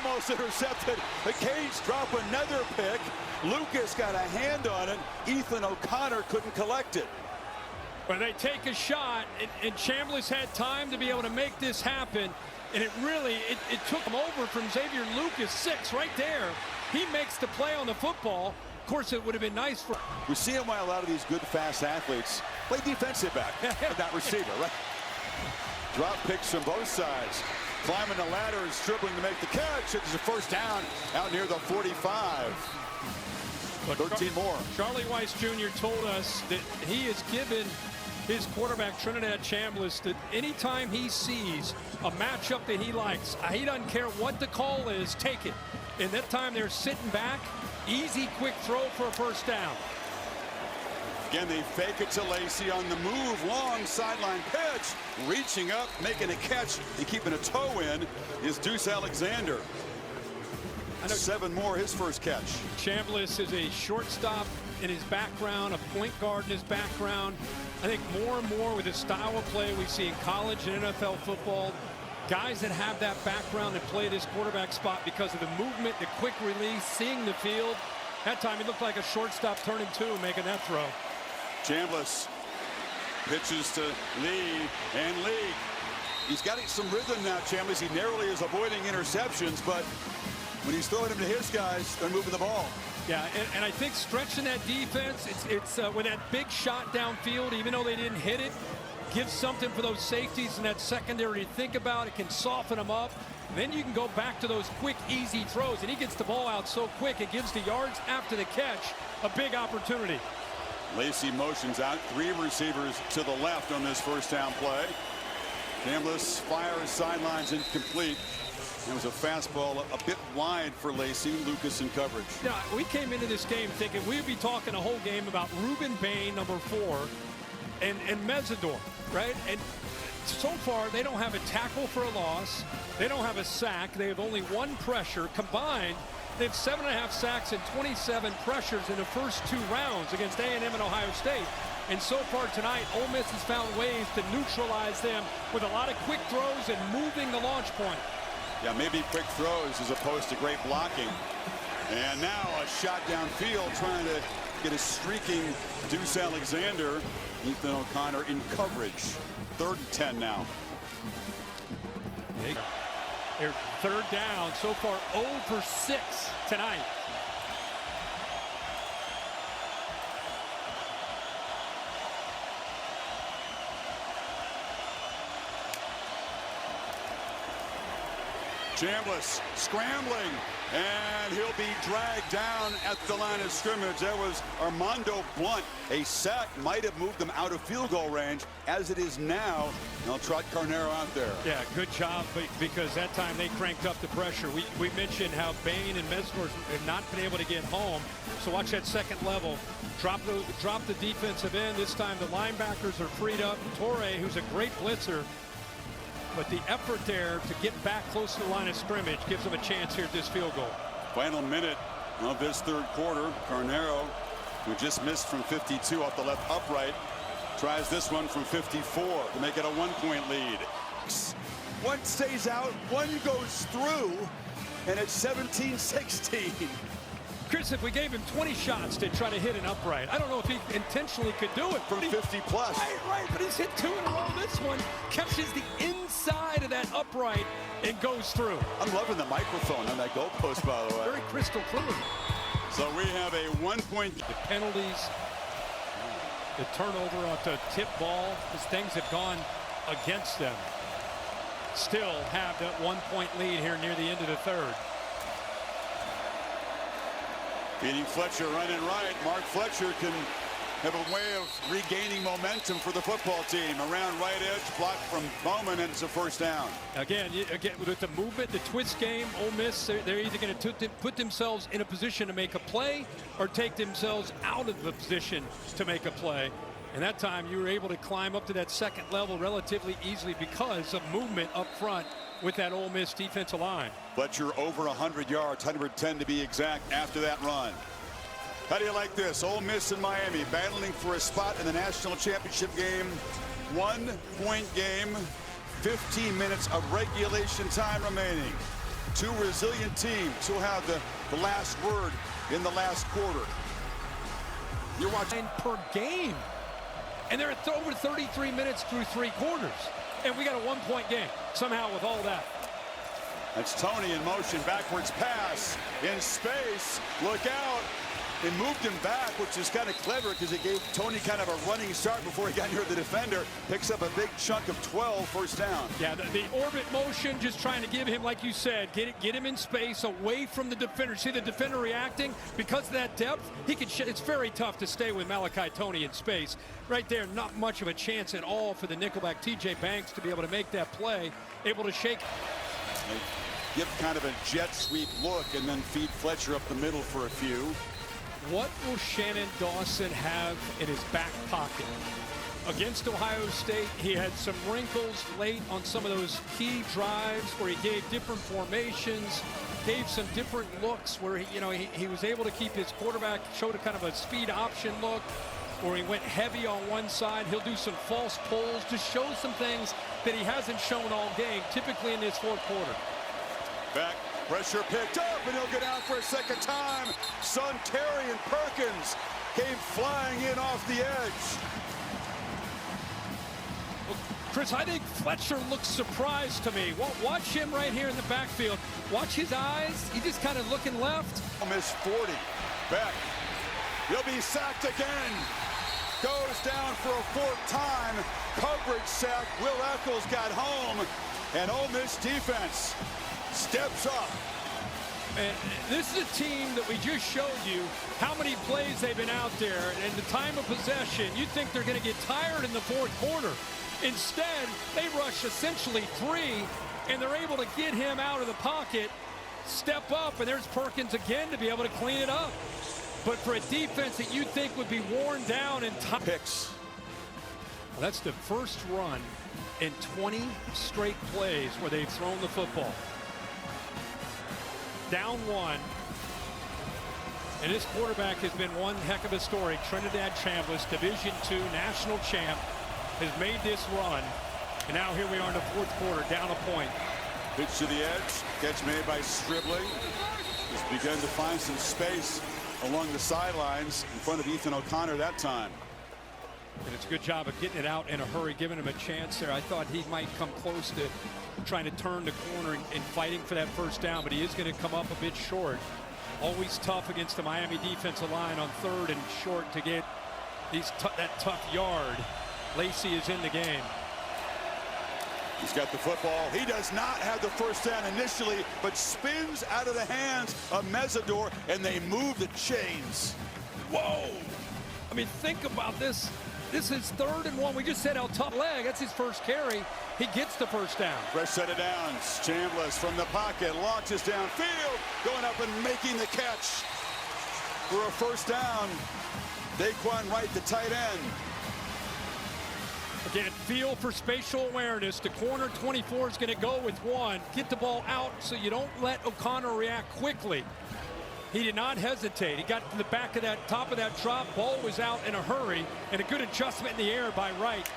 almost intercepted. The Canes drop another pick. Lucas got a hand on it. Ethan O'Connor couldn't collect it. Well, they take a shot, and Chambliss had time to be able to make this happen. And it took him over from Xavier Lucas, 6 right there. He makes the play on the football. Of course, it would have been nice for. We see him why a lot of these good, fast athletes play defensive back. That receiver, right? Drop picks from both sides. Climbing the ladder and dribbling to make the catch. It's a 1st down out near the 45. 13 more. Charlie Weiss Jr. told us that he has given his quarterback Trinidad Chambliss that anytime he sees a matchup that he likes, he doesn't care what the call is, take it. And that time they're sitting back, easy, quick throw for a 1st down. Again, they fake it to Lacey on the move, long sideline pitch, reaching up, making a catch, and keeping a toe in is Deuce Alexander. 7 more, his 1st catch. Chambliss is a shortstop in his background, a point guard in his background. I think more and more with the style of play we see in college and NFL football, guys that have that background and play this quarterback spot because of the movement, the quick release, seeing the field. That time he looked like a shortstop turning 2, making that throw. Chambliss pitches to Lee, and Lee. He's got some rhythm now, Chambliss. He narrowly is avoiding interceptions, but when he's throwing them to his guys, they're moving the ball. Yeah, and I think stretching that defense, it's when that big shot downfield, even though they didn't hit it, gives something for those safeties in that secondary to think about. It can soften them up. Then you can go back to those quick, easy throws, and he gets the ball out so quick it gives the yards after the catch a big opportunity. Lacey motions out, 3 receivers to the left on this first down play. Chambliss fires sidelines incomplete. It was a fastball a bit wide for Lacey. Lucas in coverage. Yeah, we came into this game thinking we'd be talking a whole game about Ruben Bain, number 4, and Mesidor, right? And so far, they don't have a tackle for a loss. They don't have a sack. They have only 1 pressure. Combined, they have 7.5 sacks and 27 pressures in the first 2 rounds against A&M and Ohio State. And so far tonight, Ole Miss has found ways to neutralize them with a lot of quick throws and moving the launch point. Yeah, maybe quick throws as opposed to great blocking. And now a shot downfield trying to get a streaking Deuce Alexander. Ethan O'Connor in coverage. 3rd and 10 now. They're 3rd down. So far 0 for 6 tonight. Chambliss scrambling, and he'll be dragged down at the line of scrimmage. That was Armando Blunt. A sack might have moved them out of field goal range. As it is now, they'll trot Carnero out there. Yeah, good job, because that time they cranked up the pressure. We mentioned how Bain and Mesidor have not been able to get home. So watch that second level. Drop the defensive end. This time the linebackers are freed up. Torrey, who's a great blitzer, but the effort there to get back close to the line of scrimmage gives them a chance here at this field goal. Final minute of this 3rd quarter. Carnero, who just missed from 52 off the left upright, tries this one from 54 to make it a 1-point lead. 1 stays out, 1 goes through, and it's 17-16. Chris, if we gave him 20 shots to try to hit an upright, I don't know if he intentionally could do it. From 50 plus. Right, but he's hit 2 in a row. This one catches the inside of that upright and goes through. I'm loving the microphone on that goalpost, by the way. Very crystal clear. So we have a 1-point. The penalties, the turnover on the tip ball, as things have gone against them. Still have that 1-point lead here near the end of the 3rd. Beating Fletcher running right. Mark Fletcher can have a way of regaining momentum for the football team. Around right edge, blocked from Bowman, and it's a 1st down. Again, with the movement, the twist game, Ole Miss, they're either going to put themselves in a position to make a play or take themselves out of the position to make a play. And that time you were able to climb up to that 2nd level relatively easily because of movement up front with that Ole Miss defensive line. Fletcher over 100 yards, 110 to be exact after that run. How do you like this? Ole Miss and Miami battling for a spot in the national championship game. 1-point game, 15 minutes of regulation time remaining. 2 resilient teams who have the last word in the last quarter. You're watching per game. And they're at over 33 minutes through 3 quarters. And we got a 1-point game somehow with all that. That's Tony in motion, backwards pass in space. Look out. It moved him back, which is kind of clever because it gave Tony kind of a running start before he got near the defender. Picks up a big chunk of 12, 1st down. Yeah, the orbit motion, just trying to give him, like you said, get him in space away from the defender. See the defender reacting because of that depth. He can. It's very tough to stay with Malachi Tony in space. Right there, not much of a chance at all for the nickelback TJ Banks to be able to make that play. Able to shake. They give kind of a jet sweep look and then feed Fletcher up the middle for a few. What will Shannon Dawson have in his back pocket? Against Ohio State, he had some wrinkles late on some of those key drives where he gave different formations, gave some different looks where he was able to keep his quarterback, showed a kind of a speed option look, where he went heavy on one side. He'll do some false pulls, just show some things that he hasn't shown all game, typically in this 4th quarter. Back. Pressure picked up, and he'll get out for a 2nd time. Son Terry and Perkins came flying in off the edge. Well, Chris, I think Fletcher looks surprised to me. Watch him right here in the backfield. Watch his eyes. He's just kind of looking left. Miss 40. Beck. He'll be sacked again. Goes down for a 4th time. Coverage sack. Will Eccles got home. And Ole Miss defense steps up. And this is a team that we just showed you how many plays they've been out there, and the time of possession, you'd think they're going to get tired in the fourth quarter. Instead, they rush essentially 3, and they're able to get him out of the pocket, step up, and there's Perkins again to be able to clean it up. But for a defense that you'd think would be worn down and picks. Well, that's the first run in 20 straight plays where they've thrown the football. Down 1. And this quarterback has been one heck of a story. Trinidad Chambliss, Division II national champ, has made this run. And now here we are in the fourth quarter, down a point. Pitch to the edge. Catch made by Stribling. Has begun to find some space along the sidelines in front of Ethan O'Connor that time. And it's a good job of getting it out in a hurry, giving him a chance there. I thought he might come close to trying to turn the corner and fighting for that first down, but he is going to come up a bit short. Always tough against the Miami defensive line on 3rd and short to get that tough yard. Lacey is in the game. He's got the football. He does not have the first down initially, but spins out of the hands of Mesidor, and they move the chains. Whoa! I mean, think about this. This is 3rd and 1. We just said how tough leg. That's his first carry. He gets the first down. Fresh set of downs. Chambliss from the pocket launches downfield, going up and making the catch for a first down. Daquan Wright, the tight end. Again, feel for spatial awareness. The corner 24 is going to go with 1. Get the ball out so you don't let O'Connor react quickly. He did not hesitate. He got to the back of that, top of that drop. Ball was out in a hurry, and a good adjustment in the air by Wright.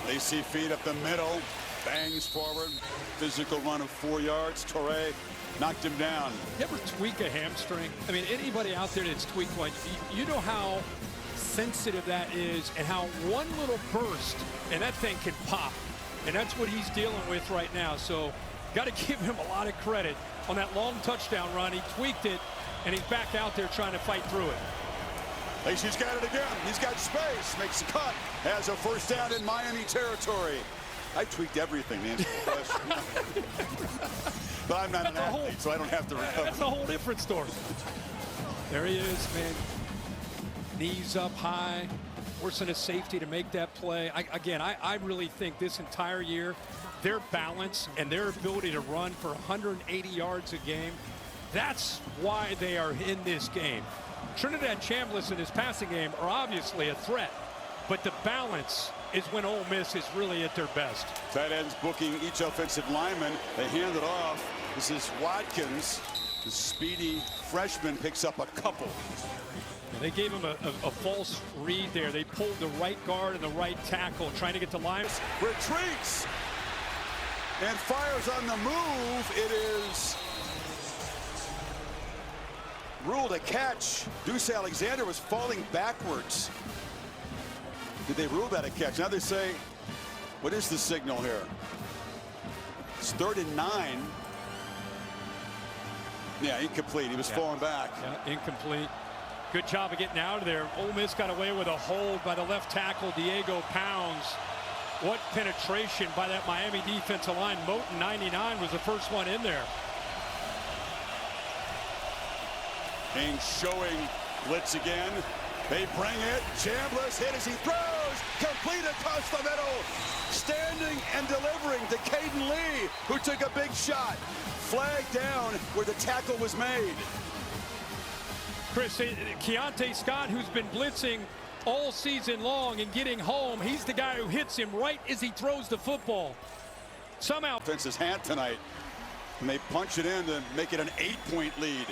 Lacey feet up the middle, bangs forward. Physical run of 4 yards. Torre knocked him down. You ever tweak a hamstring? I mean, anybody out there that's tweaked one, you know how sensitive that is and how one little burst and that thing can pop. And that's what he's dealing with right now. So got to give him a lot of credit on that long touchdown run. He tweaked it, and he's back out there trying to fight through it. Lacey's got it again. He's got space, makes a cut, has a first down in Miami territory. I tweaked everything, Nancy. But I'm not an athlete, so I don't have to recover. That's a whole different story. There he is, man. Knees up high, forcing a safety to make that play. I really think this entire year, their balance and their ability to run for 180 yards a game, that's why they are in this game. Trinidad Chambliss in his passing game are obviously a threat, but the balance is when Ole Miss is really at their best. Tight ends booking each offensive lineman. They hand it off. This is Watkins. The speedy freshman picks up a couple. They gave him a false read there. They pulled the right guard and the right tackle, trying to get to line. Retreats and fires on the move. It is ruled a catch. Deuce Alexander was falling backwards. Did they rule that a catch? Now they say, what is the signal here? It's 3rd and 9. Yeah, incomplete. He was falling back. Yeah, incomplete. Good job of getting out of there. Ole Miss got away with a hold by the left tackle, Diego Pounds. What penetration by that Miami defensive line. Moten, 99, was the first one in there. Ain't showing blitz again. They bring it. Chambliss hit as he throws. Complete across the middle. Standing and delivering to Caden Lee, who took a big shot. Flag down where the tackle was made. Chris, Keontae Scott, who's been blitzing all season long and getting home, he's the guy who hits him right as he throws the football. Somehow. Offense's hand tonight, and they punch it in to make it an 8-point lead.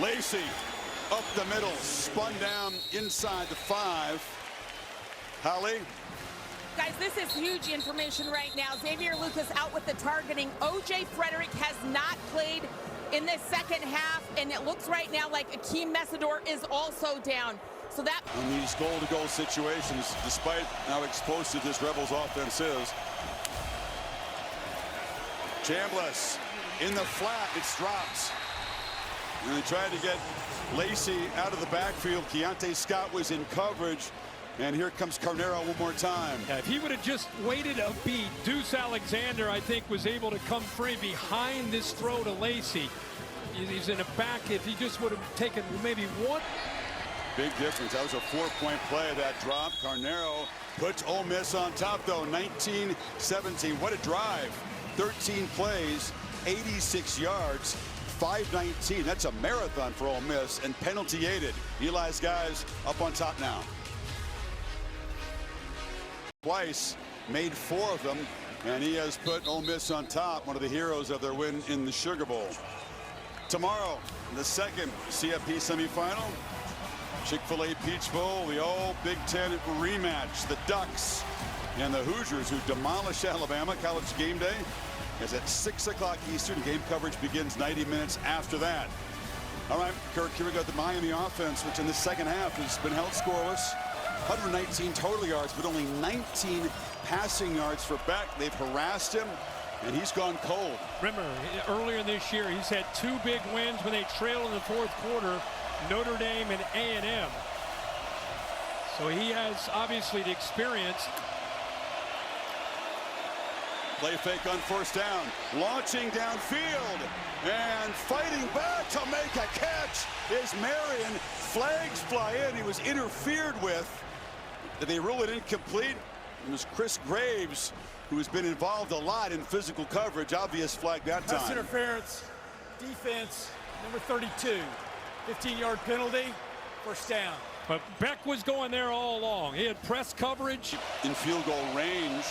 Lacey up the middle, spun down inside the 5. Holly. Guys, this is huge information right now. Xavier Lucas out with the targeting. O.J. Frederick has not played in the second half, and it looks right now like Akeem Mesidor is also down. So that in these goal-to-goal situations, despite how explosive this Rebels offense is. Chambliss in the flat, it's dropped. And they tried to get Lacey out of the backfield. Keontae Scott was in coverage. And here comes Carnero one more time. Yeah, if he would have just waited a beat, Deuce Alexander, I think, was able to come free behind this throw to Lacey. He's in the back. If he just would have taken maybe one. Big difference. That was a 4-point play, that drop. Carnero puts Ole Miss on top, though. 19-17. What a drive. 13 plays, 86 yards, 5:19. That's a marathon for Ole Miss, and penalty aided. Eli's guys up on top now. Twice, made 4 of them, and he has put Ole Miss on top, one of the heroes of their win in the Sugar Bowl. Tomorrow, the second CFP semifinal, Chick-fil-A Peach Bowl, the old Big Ten rematch. The Ducks and the Hoosiers, who demolished Alabama. College Game Day is at 6 o'clock Eastern. Game coverage begins 90 minutes after that. All right, Kirk, here we go. The Miami offense, which in the second half has been held scoreless. 119 total yards, but only 19 passing yards for Beck. They've harassed him, and he's gone cold. Remember, earlier this year, he's had 2 big wins when they trailed in the 4th quarter, Notre Dame and A&M. So he has obviously the experience. Play fake on 1st down, launching downfield, and fighting back to make a catch is Marion. Flags fly in. He was interfered with. Did they rule it incomplete? It was Chris Graves, who has been involved a lot in physical coverage. Obvious flag that time. Pass interference, defense, number 32. 15-yard penalty, 1st down. But Beck was going there all along. He had press coverage. In field goal range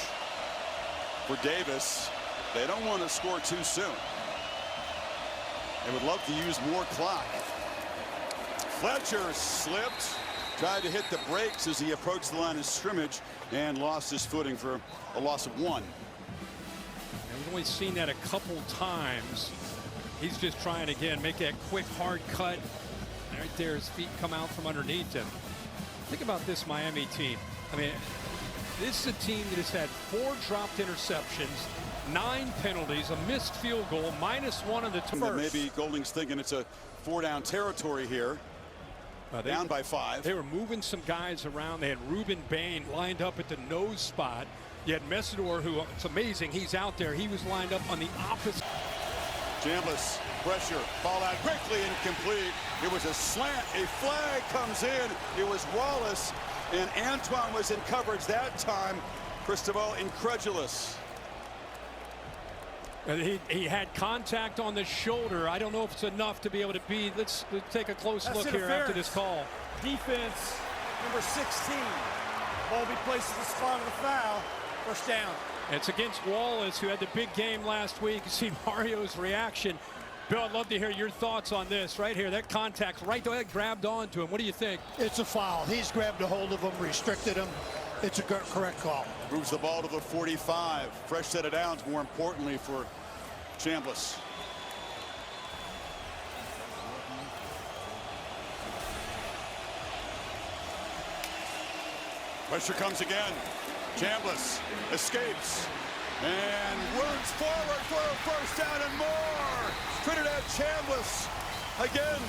for Davis. They don't want to score too soon. They would love to use more clock. Fletcher slipped, tried to hit the brakes as he approached the line of scrimmage and lost his footing for a loss of 1. And we've only seen that a couple times. He's just trying again, make that quick hard cut. Right there, his feet come out from underneath him. Think about this Miami team. I mean, this is a team that has had 4 dropped interceptions, 9 penalties, a missed field goal, -1 of the first. Maybe Golding's thinking it's a 4-down territory here. Down by 5. They were moving some guys around. They had Ruben Bain lined up at the nose spot. You had Messidor, who, it's amazing, he's out there. He was lined up on the opposite. Chambliss, pressure, ball out quickly, incomplete. It was a slant. A flag comes in. It was Wallace, and Antoine was in coverage that time. Cristobal incredulous. He had contact on the shoulder. I don't know if it's enough to be able to be. Let's take a close look here after this call. Defense, number 16. Ball be placed at the spot of the foul. 1st down. It's against Wallace, who had the big game last week. You see Mario's reaction. Bill, I'd love to hear your thoughts on this right here. That contact right there, grabbed onto him. What do you think? It's a foul. He's grabbed a hold of him, restricted him. It's a correct call. Moves the ball to the 45. Fresh set of downs, more importantly, for Chambliss. Pressure comes again. Chambliss escapes and works forward for a 1st down and more. Trinidad Chambliss again,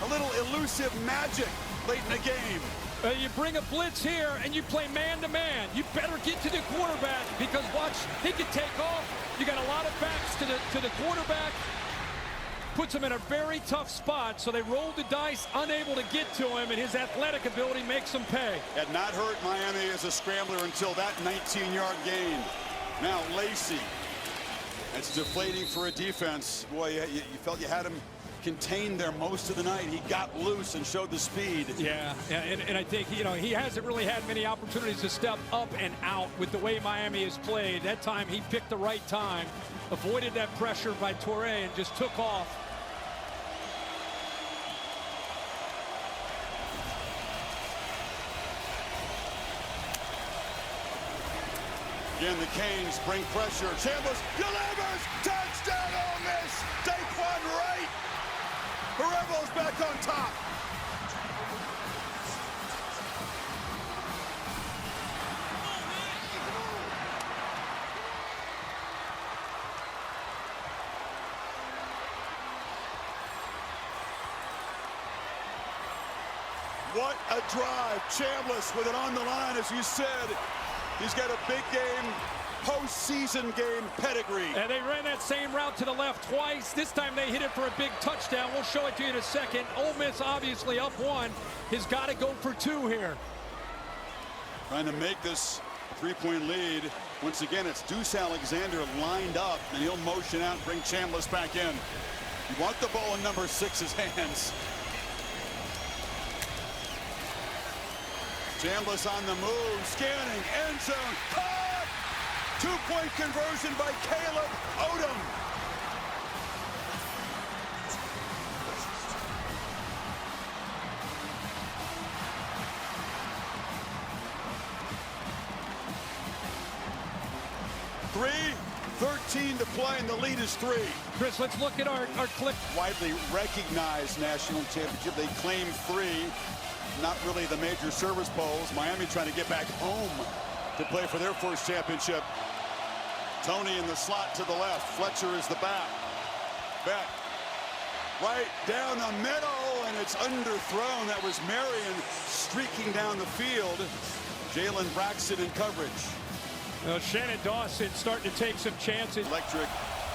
a little elusive magic late in the game. You bring a blitz here and you play man-to-man. You better get to the quarterback, because watch, he can take off. You got a lot of backs to the quarterback. Puts him in a very tough spot, so they rolled the dice, unable to get to him, and his athletic ability makes him pay. Had not hurt Miami as a scrambler until that 19-yard gain. Now Lacey. It's deflating for a defense. Boy, you felt you had him contained there most of the night. He got loose and showed the speed. Yeah, and I think, he hasn't really had many opportunities to step up and out with the way Miami has played. That time he picked the right time, avoided that pressure by Toure, and just took off. Again, the Canes bring pressure. Chambliss delivers. Touchdown, Ole Miss. Daquan Wright. The Rebels back on top. What a drive. Chambliss with it on the line, as you said. He's got a big game, postseason game pedigree. And they ran that same route to the left twice. This time they hit it for a big touchdown. We'll show it to you in a second. Ole Miss obviously up one. Has got to go for two here. Trying to make this three-point lead. Once again, it's Deuce Alexander lined up, and he'll motion out and bring Chambliss back in. You want the ball in number 6's hands. Chambliss on the move, scanning, end zone, caught! Two-point conversion by Caleb Odom. .13 to play, and the lead is 3. Chris, let's look at our clip. Widely recognized national championship. They claim 3. Not really the major service polls. Miami trying to get back home to play for their first championship. Tony in the slot to the left. Fletcher is the back. Back. Right down the middle, and it's underthrown. That was Marion streaking down the field. Jalen Braxton in coverage. Well, Shannon Dawson starting to take some chances. Electric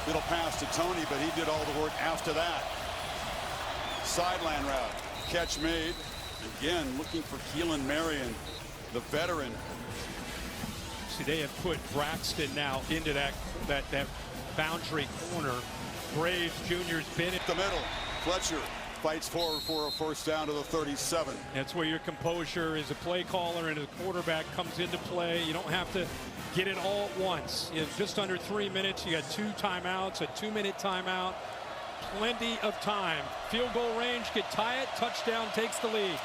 little pass to Tony, but he did all the work after that. Sideline route. Catch made. Again, looking for Keelan Marion, the veteran. See, they have put Braxton now into that boundary corner. Graves Jr.'s been in the middle. Fletcher fights forward for a first down to the 37. That's where your composure as a play caller and a quarterback comes into play. You don't have to get it all at once. In just under 3 minutes, you got 2 timeouts, a 2-minute timeout. Plenty of time. Field goal range, could tie it. Touchdown takes the lead.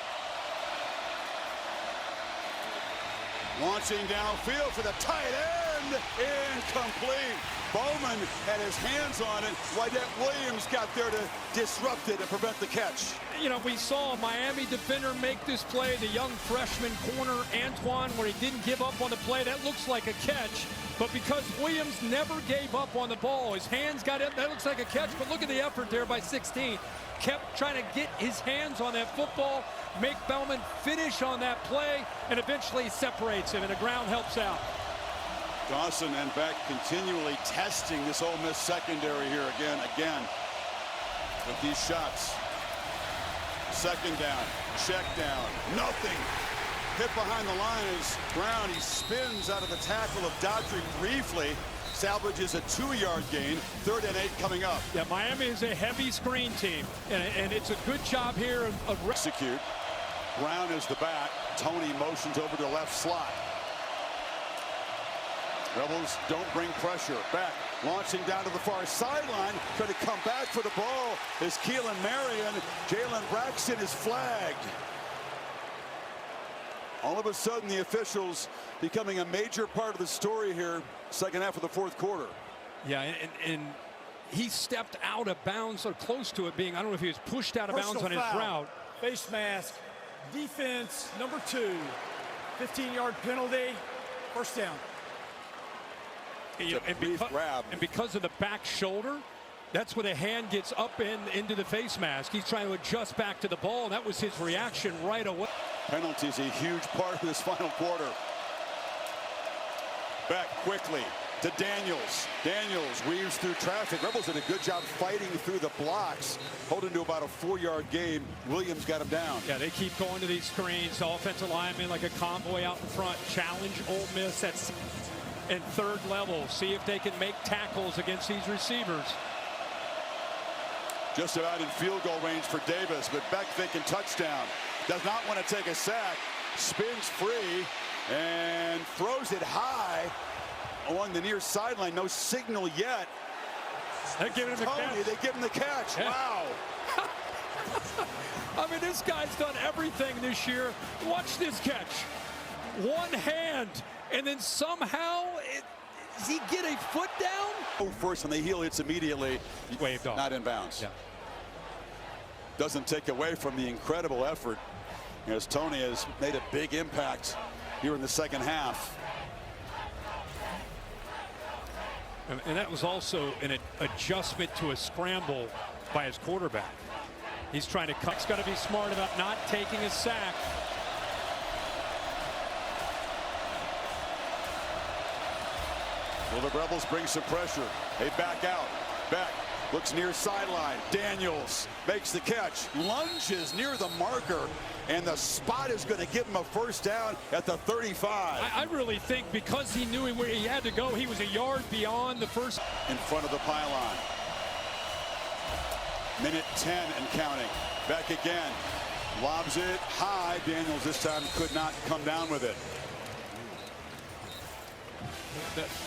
Launching downfield for the tight end. Incomplete. Bowman had his hands on it. Wydett Williams got there to disrupt it and prevent the catch. You know, we saw a Miami defender make this play, the young freshman corner, Antoine, where he didn't give up on the play. That looks like a catch. But because Williams never gave up on the ball, his hands got it. That looks like a catch. But look at the effort there by 16. Kept trying to get his hands on that football, make Bellman finish on that play, and eventually separates him, and the ground helps out. Dawson and Beck continually testing this Ole Miss secondary here again with these shots. Second down, check down, nothing. Hit behind the line is Brown. He spins out of the tackle of Daughtry briefly. Salvages a 2-yard gain. 3rd and 8 coming up. Yeah, Miami is a heavy screen team, and it's a good job here of execute. Brown is the back. Tony motions over to the left slot. Rebels don't bring pressure. Back, launching down to the far sideline. Trying to come back for the ball is Keelan Marion. Jalen Braxton is flagged. All of a sudden, the officials becoming a major part of the story here, second half of the 4th quarter. Yeah, and he stepped out of bounds or close to it being, I don't know if he was pushed out of bounds on his route. Face mask, defense, number 2, 15-yard penalty, first down. And because of the back shoulder, that's where the hand gets up into the face mask. He's trying to adjust back to the ball, and that was his reaction right away. Penalties a huge part of this final quarter. Back quickly to Daniels. Daniels weaves through traffic. Rebels did a good job fighting through the blocks, holding to about a 4-yard gain. Williams got him down. Yeah, they keep going to these screens. Offensive linemen like a convoy out in front. Challenge Ole Miss at and 3rd level. See if they can make tackles against these receivers. Just about in field goal range for Davis, but Beck thinking touchdown. Does not want to take a sack. Spins free and throws it high along the near sideline. No signal yet. They give him the catch. They give him the catch. Yeah. Wow. I mean, this guy's done everything this year. Watch this catch. One hand, and then somehow does he get a foot down? First, and the heel hits immediately. Waved off. Not in bounds. Yeah. Doesn't take away from the incredible effort as Tony has made a big impact here in the second half. And that was also an adjustment to a scramble by his quarterback. He's trying to cut. He's got to be smart about not taking a sack. Well, the Rebels bring some pressure. They back out. Beck looks near sideline. Daniels makes the catch. Lunges near the marker. And the spot is going to give him a first down at the 35. I really think because he knew where he had to go, he was a yard beyond the first. In front of the pylon. Minute 10 and counting. Beck again. Lobs it high. Daniels this time could not come down with it.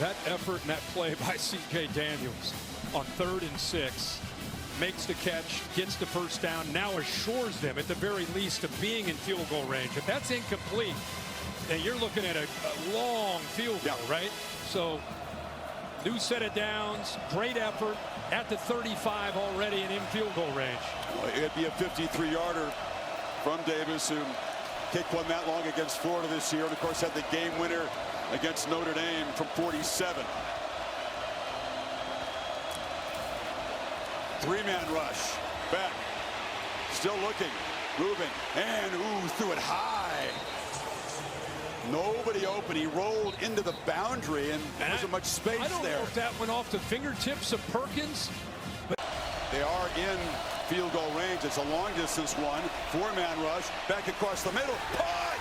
That effort and that play by C.J. Daniels on 3rd and 6 makes the catch, gets the first down, now assures them at the very least of being in field goal range. If that's incomplete, then you're looking at a long field goal, right? So new set of downs, great effort at the 35 already and in field goal range. Well, it'd be a 53-yarder from Davis, who kicked one that long against Florida this year, and of course had the game winner against Notre Dame from 47. Three-man rush. Beck still looking, moving, and threw it high. Nobody open. He rolled into the boundary, and there wasn't much space there. I don't know if that went off the fingertips of Perkins. But they are in field goal range. It's a long distance one. Four-man rush. Back across the middle. Punt!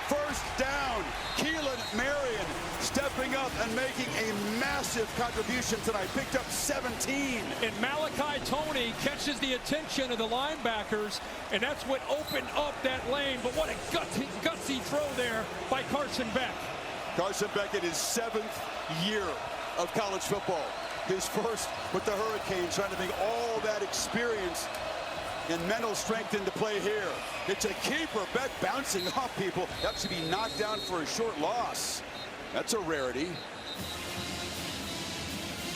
First down. Keelan Marion stepping up and making a massive contribution tonight. Picked up 17. And Malachi Toney catches the attention of the linebackers, and that's what opened up that lane. But what a gutsy throw there by Carson Beck. Carson Beck in his 7th year of college football. His first with the Hurricanes, trying to bring all that experience and mental strength into play here. It's a keeper. Beck bouncing off people. That should be knocked down for a short loss. That's a rarity.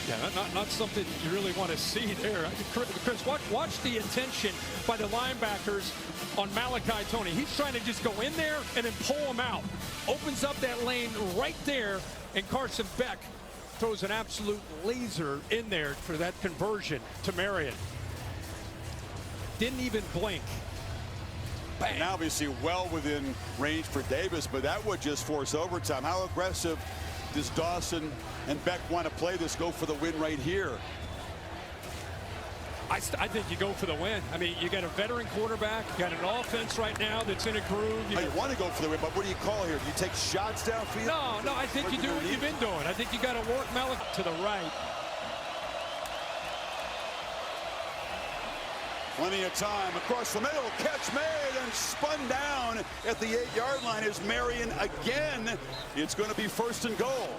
Yeah, not something you really want to see there. Chris, watch the attention by the linebackers on Malachi Toney. He's trying to just go in there and then pull him out. Opens up that lane right there, and Carson Beck throws an absolute laser in there for that conversion to Marion. Didn't even blink. Bang. Now obviously well within range for Davis, but that would just force overtime. How aggressive does Dawson and Beck want to play this? Go for the win right here. I think you go for the win. I mean, you got a veteran quarterback, you got an offense right now that's in a groove. You want to go for the win, but what do you call here? Do you take shots downfield? No, I think you do what you've been doing. I think you got to work Malachi to the right. Plenty of time across the middle. Catch made and spun down at the 8-yard line is Marion again. It's going to be 1st and goal.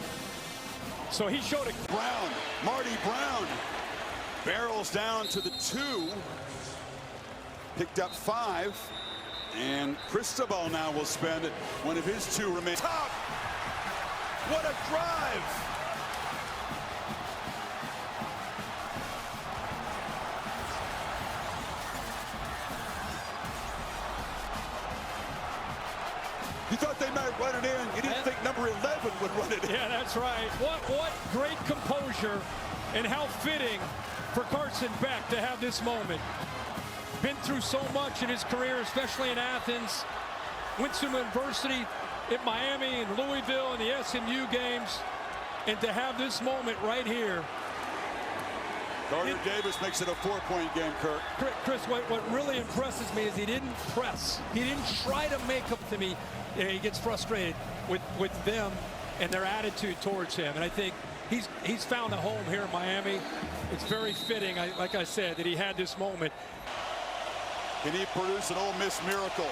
So he showed a Brown, Marty Brown barrels down to the 2. Picked up 5. And Cristobal now will spend one of his 2 remaining. Top! What a drive! You thought they might run it in. You didn't think number 11 would run it in. Yeah, that's right. What great composure, and how fitting for Carson Beck to have this moment. Been through so much in his career, especially in Athens. Went to university at Miami and Louisville and the SMU games. And to have this moment right here. Carter Davis makes it a 4-point game, Kirk. Chris, what really impresses me is he didn't press. He didn't try to make up to me. He gets frustrated with them and their attitude towards him. And I think he's found a home here in Miami. It's very fitting, like I said, that he had this moment. Can he produce an Ole Miss miracle?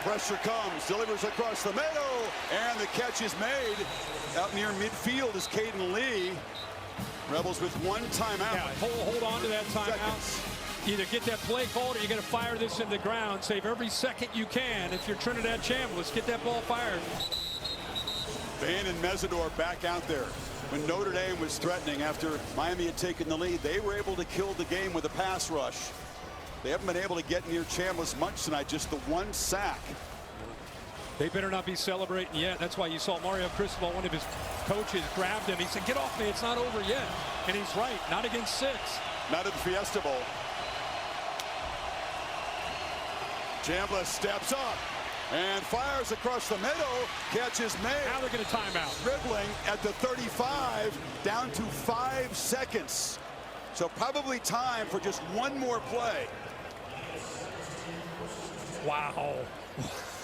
Pressure comes, delivers across the middle, and the catch is made. Out near midfield is Caden Lee. Rebels with 1 timeout. Yeah, hold on to that timeout. Either get that play called or you got to fire this in the ground. Save every second you can. If you're Trinidad Chambliss, get that ball fired. Van and Mesidor back out there. When Notre Dame was threatening after Miami had taken the lead, they were able to kill the game with a pass rush. They haven't been able to get near Chambliss much tonight, just the 1 sack. They better not be celebrating yet. That's why you saw Mario Cristobal, one of his coaches, grabbed him. He said, "Get off me, it's not over yet." And he's right, not against 6. Not at the Fiesta Bowl. Chambliss steps up and fires across the middle. Catch is made. Now they're going to timeout. Dribbling at the 35, down to 5 seconds. So probably time for just one more play. Wow.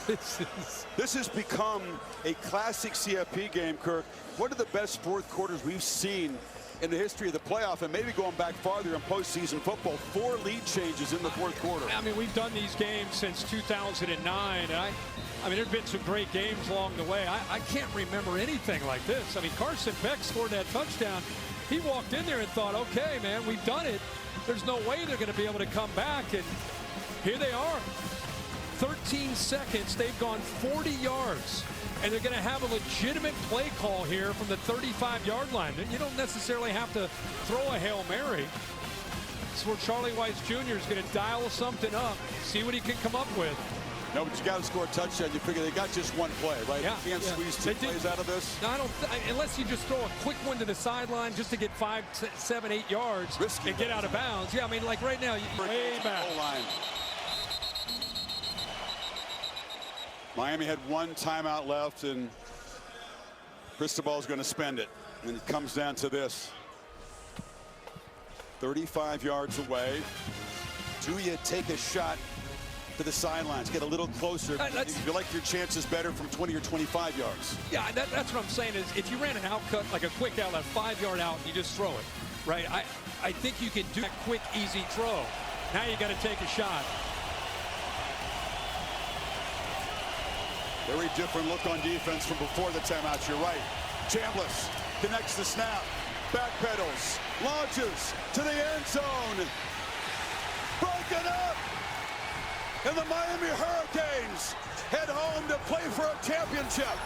This has become a classic CFP game, Kirk. One of the best fourth quarters we've seen in the history of the playoff, and maybe going back farther in postseason football. 4 lead changes in the fourth quarter. I mean, we've done these games since 2009, and I mean, there's been some great games along the way. I can't remember anything like this. I mean, Carson Beck scored that touchdown. He walked in there and thought, okay, man, we've done it. There's no way they're going to be able to come back, and here they are. 13 seconds, they've gone 40 yards, and they're going to have a legitimate play call here from the 35-yard line. You don't necessarily have to throw a Hail Mary. It's where Charlie Weiss Jr. is going to dial something up, see what he can come up with. No, but you got to score a touchdown. You figure they got just one play, right? Yeah, you can't squeeze 2 plays out of this. No, I don't. Unless you just throw a quick one to the sideline just to get 5, 7, 8 yards Risky and get out of bounds. Yeah, I mean, like right now, way back. Miami had 1 timeout left, and Cristobal's going to spend it. And it comes down to this. 35 yards away. Do you take a shot to the sidelines, get a little closer? You feel like your chance is better from 20 or 25 yards. Yeah, that's what I'm saying is if you ran an out cut, like a quick out, a 5-yard out, you just throw it, right? I think you can do that quick, easy throw. Now you got to take a shot. Very different look on defense from before the timeout. You're right. Chambliss connects the snap, backpedals, launches to the end zone. Broken up, and the Miami Hurricanes head home to play for a championship.